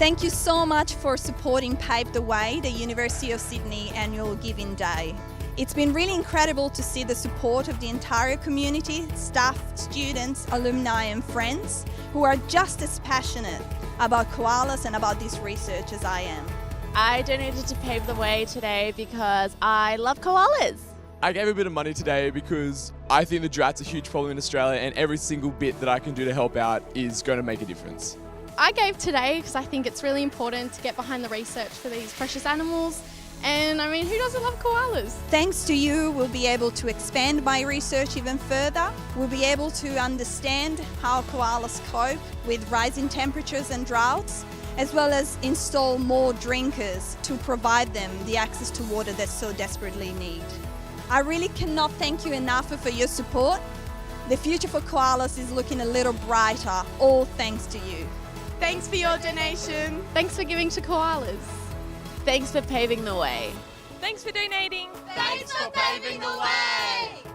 Thank you so much for supporting Pave the Way, the University of Sydney annual Giving Day. It's been really incredible to see the support of the entire community, staff, students, alumni and friends who are just as passionate about koalas and about this research as I am. I donated to Pave the Way today because I love koalas. I gave a bit of money today because I think the drought's a huge problem in Australia, and every single bit that I can do to help out is going to make a difference. I gave today because I think it's really important to get behind the research for these precious animals. And I mean, who doesn't love koalas? Thanks to you, we'll be able to expand my research even further. We'll be able to understand how koalas cope with rising temperatures and droughts, as well as install more drinkers to provide them the access to water they so desperately need. I really cannot thank you enough for your support. The future for koalas is looking a little brighter, all thanks to you. Thanks for your donation. Thanks for giving to koalas. Thanks for paving the way. Thanks for donating. Thanks for paving the way.